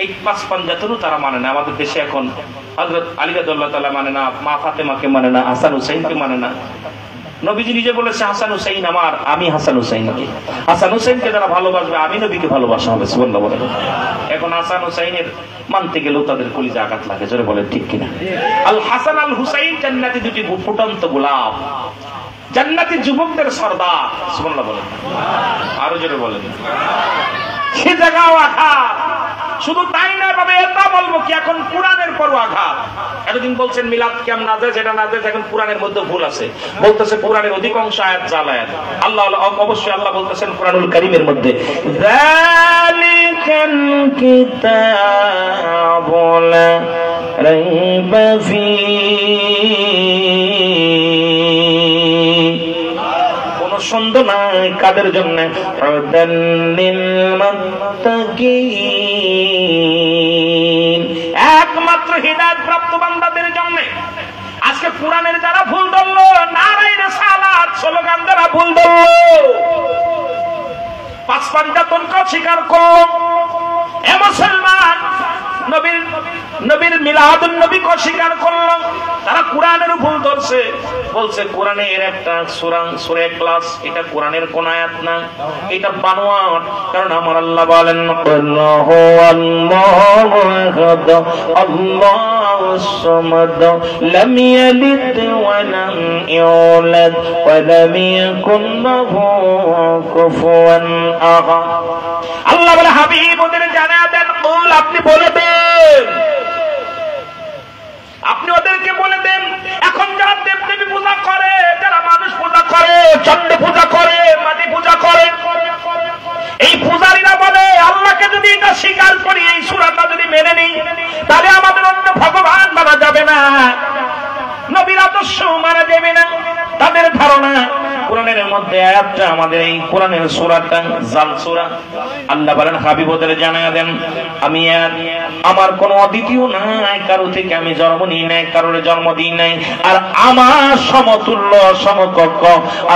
এই পাঁচ পাঞ্জাতনও তারা মানে না। আমাদের দেশে এখন হযরত আলী রাদিয়াল্লাহু তাআলা মানে না, মা ফাতেমাকে মানে না, হাসান হুসাইনকে মানে না। নবীজি নিজে বলেছে হাসান হুসাইন আমার, আমি হাসান হুসাইনকে। হাসান হুসাইনকে যারা ভালোবাসবে আমি নবীকে ভালোবাসা হবে। সুবহানাল্লাহ বলেন। এখন হাসান হুসাইনের মানতে গেলেও তাদের কলিজা আঘাত লাগে। জোরে বলেন ঠিক কিনা? আল হাসান আল হুসাইন জান্নাতি দুটি ফুটন্ত গোলাপ, জান্নাতি যুবকদের সর্দার। সুবহানাল্লাহ বলেন, আরো জোরে বলেন। সে জায়গাও আঘাত। শুধু তাই নয় বাবা, এটা বলবো কি এখন কোরআনের পরও আঘাত। এতদিন বলছেন মিলাদ কেমন নাজেজ, এটা নাজেজ, এখন কোরআনের মধ্যে ভুল আছে। বলতেছে কোরআনের অধিকাংশ আয়াত জাল আয়াত। আল্লাহ অবশ্যই আল্লাহ বলতেছেন কোরআনুল কারীমের মধ্যে, যালিকাল কিতাবু লা রাইবা ফীহি, কোনো সন্দেহ নাই কাদের জন্য, হুদাল্লিল মুত্তাকিন, একমাত্র হিদায়াত প্রাপ্ত বান্দাদের জন্য। আজকে কোরআনের যারা ভুল ধরলো, নারায়ে রিসালাত স্লোগান যারা ভুল ধরলো, পাঁচ পাঞ্জাতনকে স্বীকার করলো, এ মুসলমান নবীর মিলাদুন নবীকে স্বীকার করলো, তারা কোরআনের ভুল ধরছে। বলছে কোরআনের একটা সূরা ইখলাস, এটা কোরআনের কোন আয়াত না, এটা বানোয়াট। কারণ আমার আল্লাহ বলেন আল্লাহু আল্লাহু আহাদ আল্লাহুস সামাদ লাম ইয়ালিদ ওয়া লাম ইউলাদ ওয়া লাম ইয়াকুল লাহু কুফুয়ান আহাদ। আল্লাহ বলে হাবিব ওদের জানায়া দেন, কুল আপনি বলে দেন, আপনি ওদেরকে বলে দেন, এখন যারা দেবদেবী পূজা করে, যারা মানুষ পূজা করে, চন্ডী পূজা করে, মাটি পূজা করে, এই পূজারীরা বলে আল্লাহকে যদি এটা স্বীকার করি, এই সূরাটা যদি মেনে নিই, তাহলে আমাদের অন্য ভগবান মানা যাবে না, নবীর আদর্শ মানা যাবে না। তাদের ধারণা কোরআনের মধ্যে আয়াতটা, আমাদের এই কোরআনের সূরাটা জাল সূরা। আল্লাহ বলেন হাবিব ওদের জানায়া দেন, আমি আমার কোনো অদ্বিতীয় নাই, কারো থেকে আমি জন্ম নিই নাই, কারোর জন্ম দিই নাই, আর আমার সমতুল্য সমকক্ষ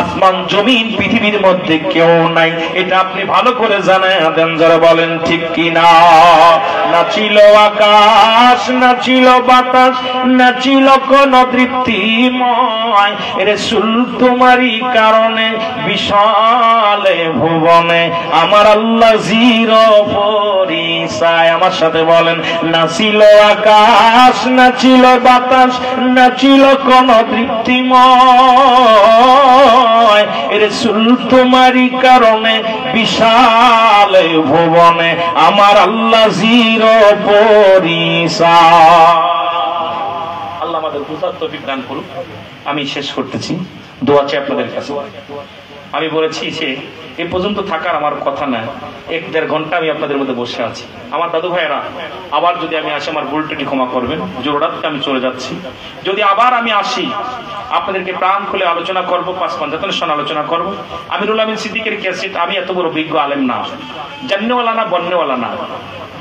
আসমান জমিন পৃথিবীর মধ্যে কেউ নাই। এটা আপনি ভালো করে জানায়া দেন। যারা বলেন ঠিক কিনা? না ছিল আকাশ, না ছিল বাতাস, না ছিল কোন তৃপ্তিময়, রাসূল তোমারই কারণে বিশাল ভুবনে আমার আল্লাহ জির পরিচয়। আমার সাথে বলেন, না ছিল আকাশ, না ছিল বাতাস, না ছিল কোন তৃপ্তিময়, রাসূল তোমারই কারণে বিশাল ভুবনে আমার আল্লাহ জির পরিচয়। আল্লাহ আমাদের বুঝার তৌফিক দান করুন। আমি শেষ করতেছি, দোয়া চাই আপনাদের কাছে। আমি বলেছি সে এ পর্যন্ত থাকার আমার কথা না, ১-১.৫ ঘন্টা আমি আপনাদের মধ্যে বসে আছি। আমার দাদু ভাইয়েরা, আবার যদি আমি আসি আমার ভুলটি ক্ষমা করবেন, জোরাতে আমি চলে যাচ্ছি। যদি আবার আমি আসি, আপনাদেরকে প্রাণ খুলে আলোচনা করবো, পাঁচ পাঞ্জাতনের সঙ্গে আলোচনা করবো। আমিরুল আমিন সিদ্দিকের ক্যাসেট, আমি এত বড় বিজ্ঞ আলেম না, জান্নেওয়ালা না, বন্নেওয়ালা না।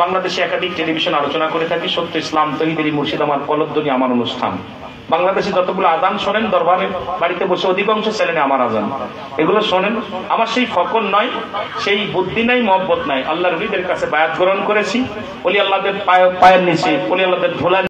বাংলাদেশে একাধিক টেলিভিশন আলোচনা করে থাকি। সত্য ইসলাম তহিদ-ই মুর্শিদ আমার কলধ্বনি, আমার অনুষ্ঠান। বাংলাদেশে যতগুলো আজান শোনেন দরবারে বাড়িতে বসে, অধিকাংশ চ্যানেলে আমার আজান, এগুলো শোনেন। আমার সেই ফকর নয়, সেই বুদ্ধি নাই, মহব্বত নাই। আল্লাহর নবীদের কাছে বায়াত গ্রহণ করেছি, ওলি আল্লাহদের পায়ের নিচে, ওলি আল্লাহদের ধুলা